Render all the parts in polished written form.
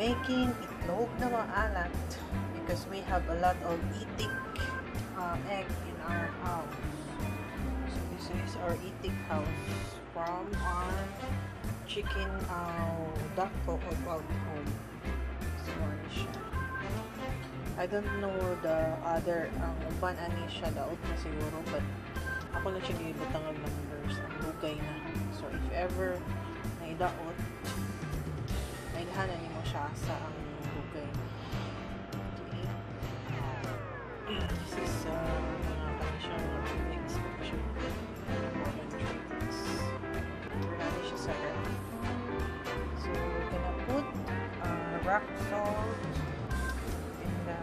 making itlog na maalat because we have a lot of itik egg in our house. So this is our itik house from our chicken duck out home. So ano siya. I don't know the other uban ani siya daot na siguro, but ako lang siya gilibutang ng numbers ang lugay na. So if ever naidaot, nailhanan mo siya sa ang lugay. Okay. This is mga panisyon na drinks. Natin siya sa ref. So we're gonna put rock salt in the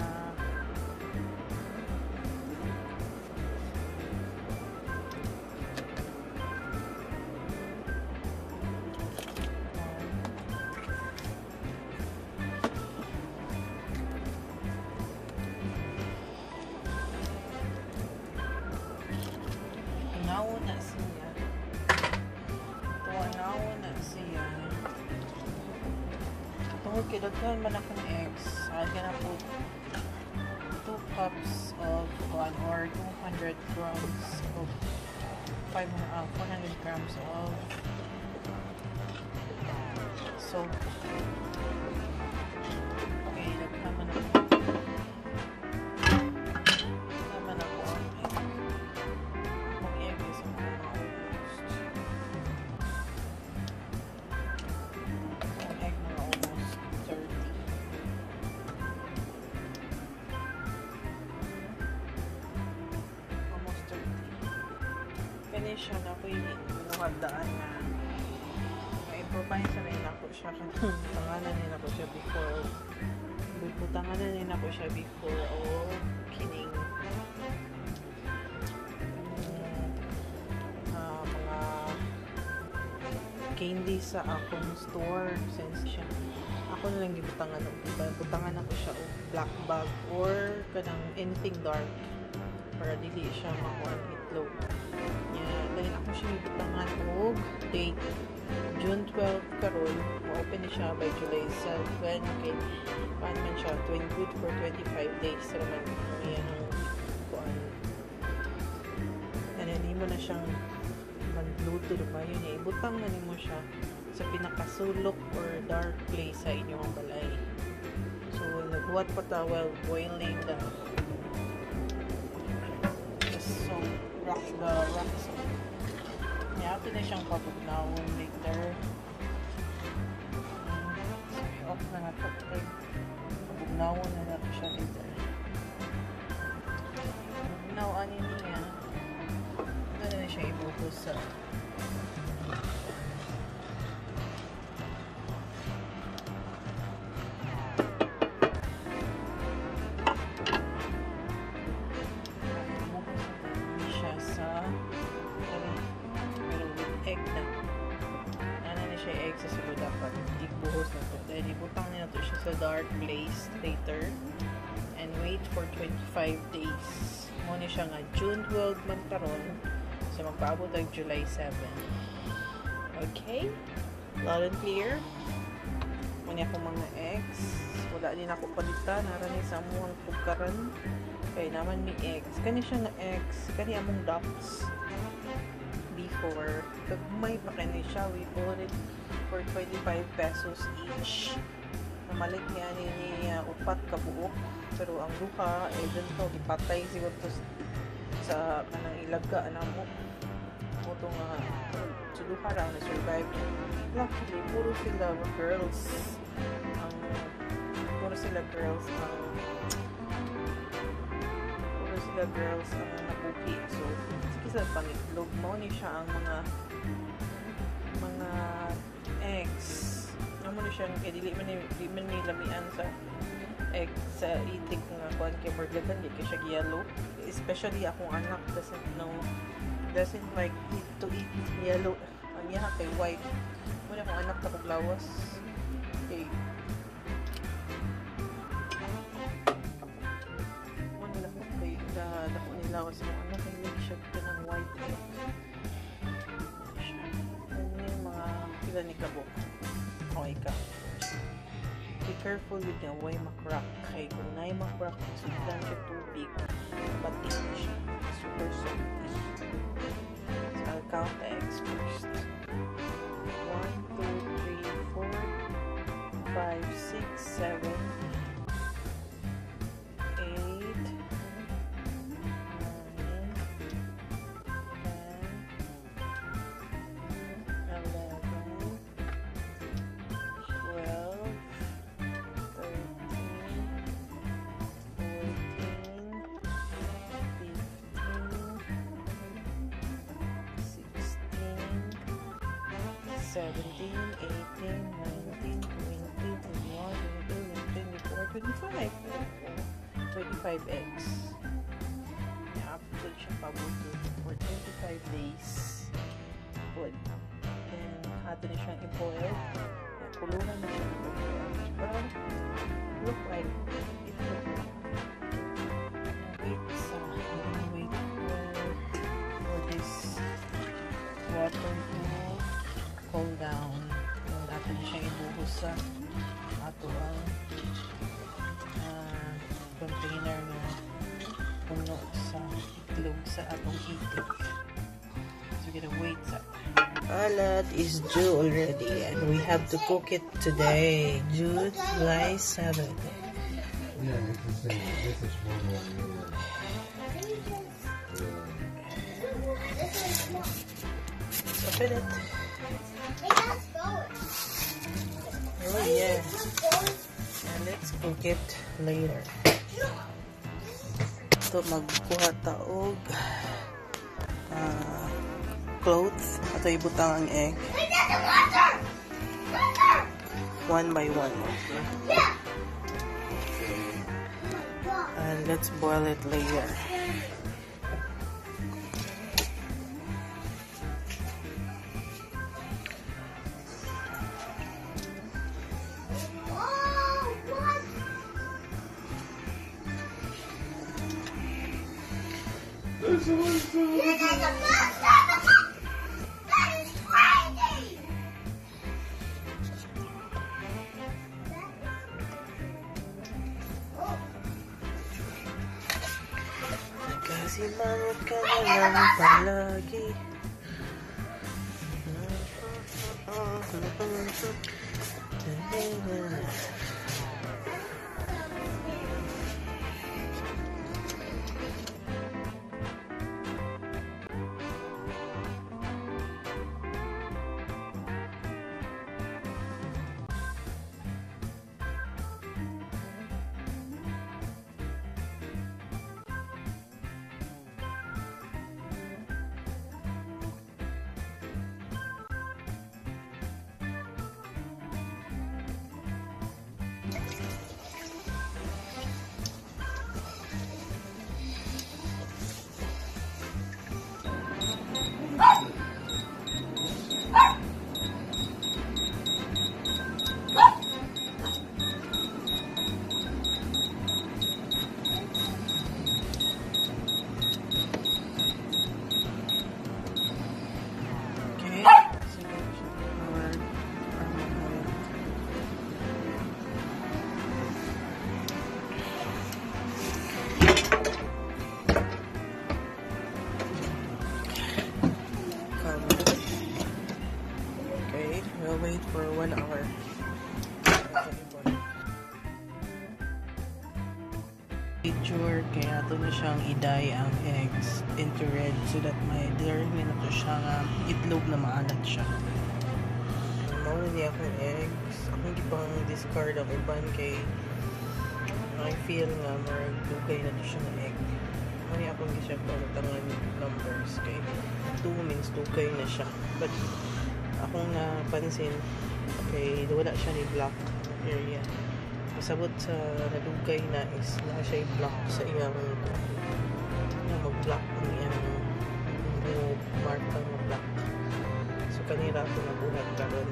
na siya. Tuwanaw na siya. Tungkol kidaghan man akong eggs, I'm gonna put 2 cups of or 200 grams of 400 grams of soap. Okay, daghan man ako. Siya na po yung inuhadaan na i-improvise na rin ako siya tanganan din ako siya before tanganan din ako siya before o kining mga candy sa akong store since siya ako na lang gibutangan butangan ako siya o black bag or kanang anything dark para dili siya makuha ang itlog. Dahil ako siya ibutangan og date June 12 karon, ma-open na siya by July 7. Okay, paano man siya, good for 25 days naman yan ang kuan. And then mo na siyang magluto ba yun, ibutang na mo siya sa pinakasulok or dark place sa inyong balay. So nagbuhat pa ta while boiling the rocks. Yato na siyang pabugnawon later. So, off na nga ito. Pabugnawon na natin siya later. Pabugnawan niya. Ito na siya ibutos sa egg na. Ano na siya egg sa sulod dapat. Ibuhos na ito. Then, ibutang na ito siya sa dark place later. And wait for 25 days. Muna siya nga June 12 man karon. So, magpaabot ang July 7. Okay? Loud and clear. Muna akong mga eggs. Wala din ako palitan. Narani sa amuhang pugkaran. Kaya naman may eggs. Kani siya nga eggs. Kani among ducks. Before, may pa kayo siya, we bought it for 25 pesos each. Namalit niya ni upat ka buok, pero ang duha, dun to, ipatay siguro to sa kanang ilaga na mo. Ito nga, so duha raw na survive. Luckily, puro sila girls ang nabuki. So, sa pangitlog mo ni siya ang mga eggs. Ano ni siya dili man ni lamian sa egg sa itik nga kuan kay burgagan di kay siya yellow. Especially akong anak doesn't like to eat yellow. Ang iya kay white. Muna akong anak ta paglawas. Okay. Muna ko kay dako nila was mo anak kay siya ng white egg. Ano yung mga pila ni kabok? Okay ka. careful with the way makrak. Kaya kung na yung makrak, sundan siya tubig, pati siya. Super soft. So, I'll count the eggs first. 1, 2, 3, 4, 5, 6, 7, 17, 18, 19, 20, 21, 22, 23, 24, 25 eggs. I-upload siya pabuto for 25 days. Good. Then, ato na siyang i-boil. Kulungan na siya ng brown. Look like it will wait for this water to cool down. Yung natin siyang ibuhos sa ato ang container na puno sa itlog sa atong itik. So we're gonna wait sa salad is due already and we have to cook it today. July 7th. Yeah, this is one. Open it. Oh yeah. And let's cook it later. Ito magkuha taog cloth. Ito ibutang ang egg. 1 by 1. And let's boil it later. Kasi mangot ka na lang palagi. We'll wait for 1 hour. Picture kaya ito na siyang i-dye ang eggs into red so that may darling na ito siya itlog na maalat siya. Mawala niya akong eggs. Akong di pang discard ang iban kay I feel nga marag dugay na ito siya ng egg. Mawala niya akong di siya pamatangan numbers kay 2 means dugay na siya. But akong napansin kay wala siya ni black area. Masabot sa nadugay na is na siya black sa iyang mag-black ang iyang mark ang black. So kanira ako nabuhat karon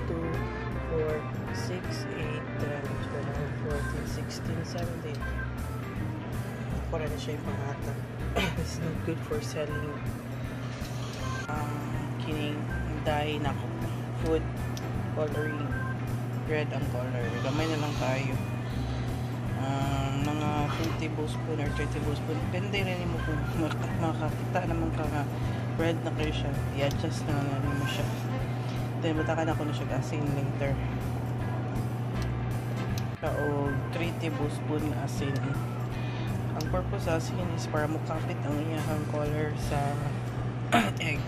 2, 4, 6, 8, 10, 12, 14, 16, 17. Para na siya yung pangata. This is not good for selling kining dye na food coloring red ang color. Gamay na lang tayo. Mga 2 tablespoon or 3 tablespoon. Depende rin mo kung makakita naman ka nga red na kayo siya. I-adjust na lang mo siya. Then, batakan ako na siya asin later. O 3 tablespoon asin. Ang purpose sa asin is para makapit ang iyahang color sa egg.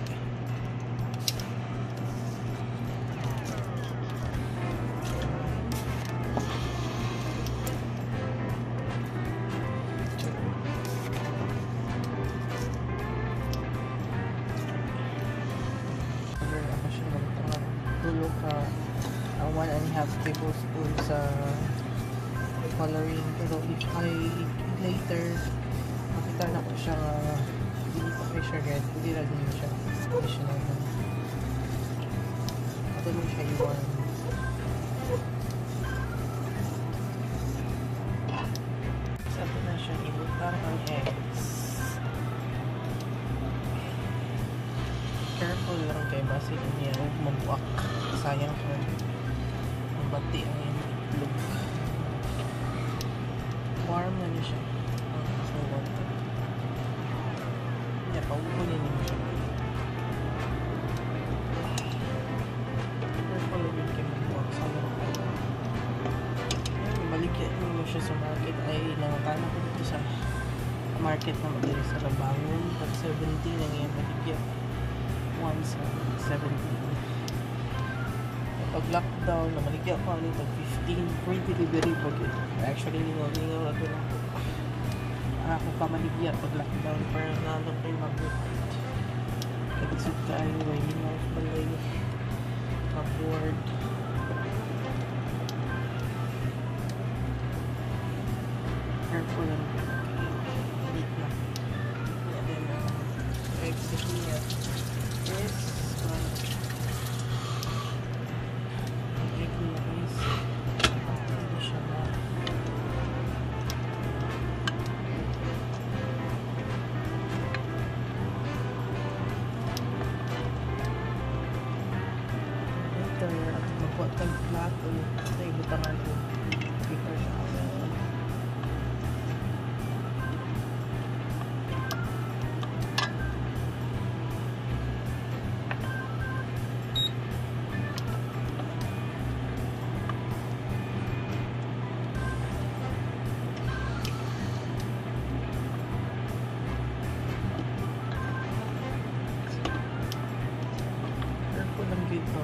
Tulog ka 1.5 tablespoon sa coloring, pero if I later makita na ko siya hindi pa kayo siya red, hindi lang din siya additional na ito mo siya iwan. Sabi na siya ibutang ang eggs. Careful lang kayo basi niya mabuak, sayang ko mabati ang itlog. Warm na niya siya. So, yeah, paupunin niya siya. Careful lang kayo mabuak, sayang ko. Maligyan niyo siya sa market ay nangatana ko dito sa market na madali sa Rabangon. Pag 17 na ngayon maligyan. 1.17. Pag lockdown na maligyan pa ulit pag 15 free delivery pag actually ningaw na ito lang ako pa maligyan pag lockdown para nalong kayo mag-report katisod kayo may ningaw balay mag-board careful lang wait na and then exit niya is magbuat kang plato sa ibutangan ko paper towel. Careful lang dito.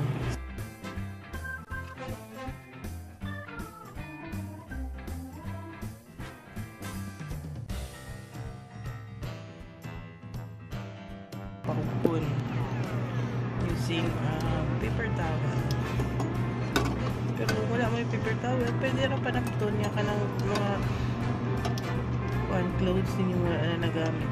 Pahukon using paper towel. Pero wala mo yung paper towel, pwede rin pa nakton niya ka ng mga clothes ninyo wala na nagamit.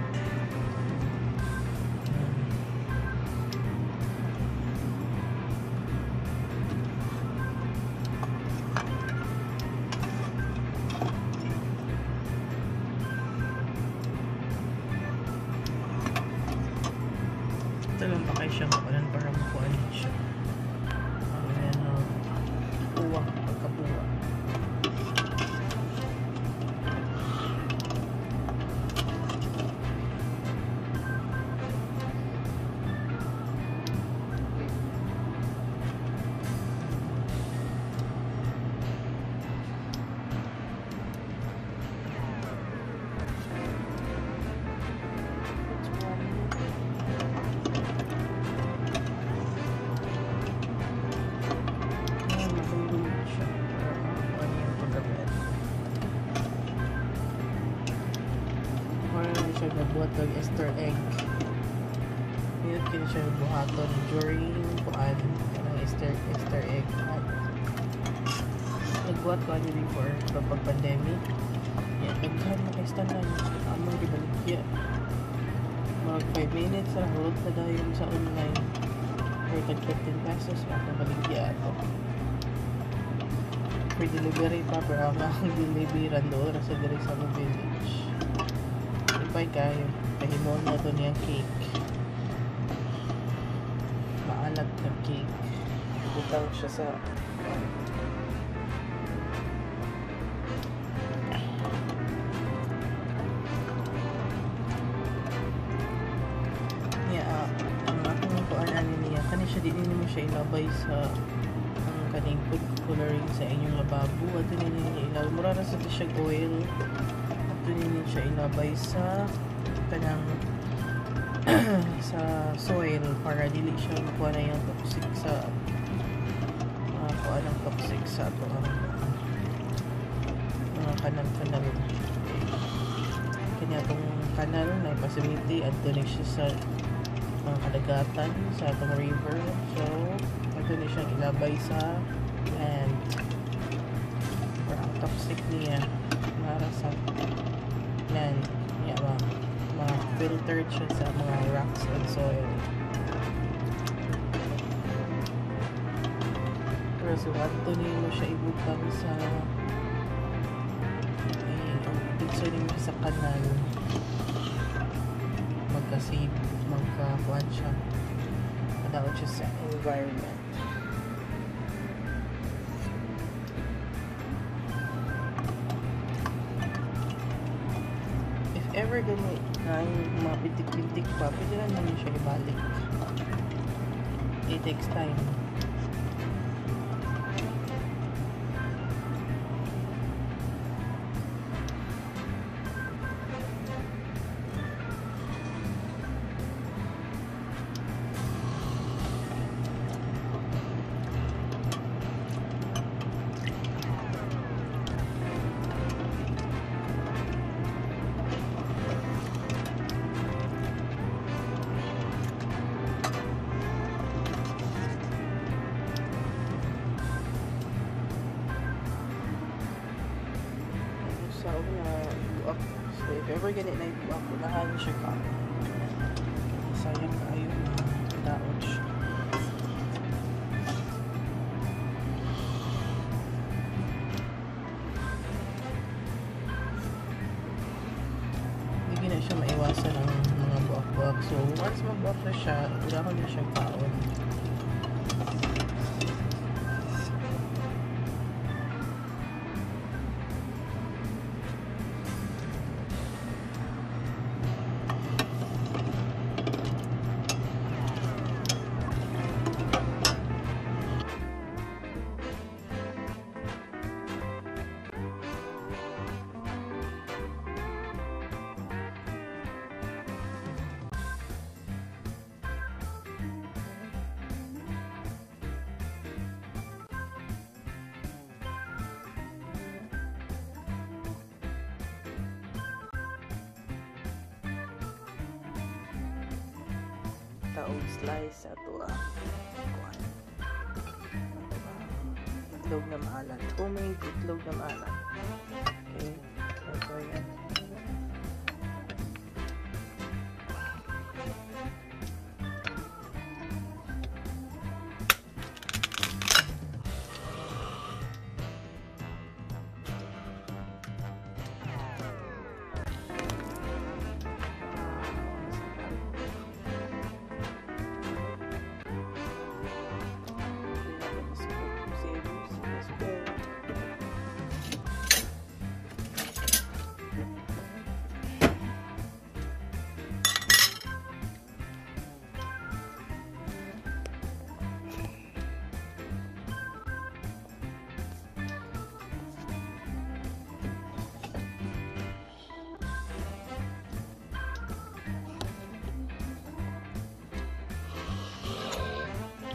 Ito lang ba kayo siyang kapalan para makuha siya. Ayan, uwak, pagkabuwa. Siya nabuhat ng Easter egg. Ngayon kini siya buhaton during kuan ng Easter egg. Nagbuhat ko ani before kapag pandemic. Yan, naghan na kay stand lang. Among gibaligya. Mag 5 minutes na hold na dayon sa online. For tag 15 pesos ako baligya ato. Free delivery pa pero ang delivery doon sa diri sa village. Ipay kayo, kahimon na ito niyang cake. Maalat na cake. Butang siya sa siya ilabay sa ang kaning food coloring sa inyong lababo. Ato ninyo ilabay. Mura na sa siya oil. Ato ninyo siya ilabay sa kanang sa soil para dili siya makuha na yung toxic sa kuha ng toxic sa ato ang mga kanal-kanal. Kanya itong kanal na possibility ato na siya sa mga kadagatan sa atong river. So ato na siyang ilabay sa land or ang toxic niya para sa land niya ba mga filtered siya sa mga rocks and soil. Pero so ato nimo siya ibutang sa picture nimo sa kanal magka-save magka-kuhan siya madaot siya sa environment. If ever ganun na yung mga pitik-pitik pa, pwede lang naman siya ibalik. It takes time. So, buwak. So, if ever ganit na buwak, unahan siya ka. Sayang kayo na daot siya. Hindi na siya maiwasan ang mga buwak-buwak. So, once mabuwak na siya, unahan na siya kaon. Taog slice sa ato ang kuhan. Itlog na maalat. Homemade itlog na maalat. Okay. So, yan.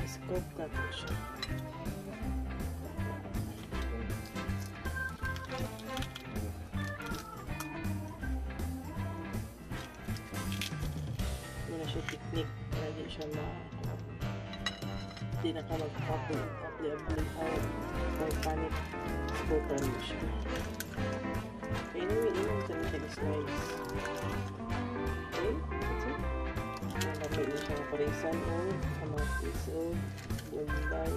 Scoop natin siya. Muna siya technique para di siya hindi na ka mag-apply out or panic. Scoop na siya. Okay, anyway, inom sa siya na slice. Okay, that's it. Nakapay na siya parisan o kamatis o bombay.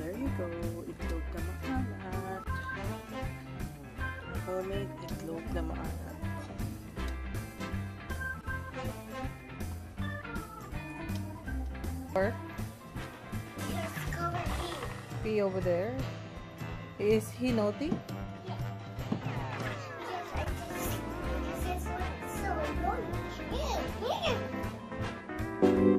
There you go, itlog na maalat. Homemade itlog na maalat. color? Yes, color P over there. Is he naughty? yes, I just this is so annoying. Yeah.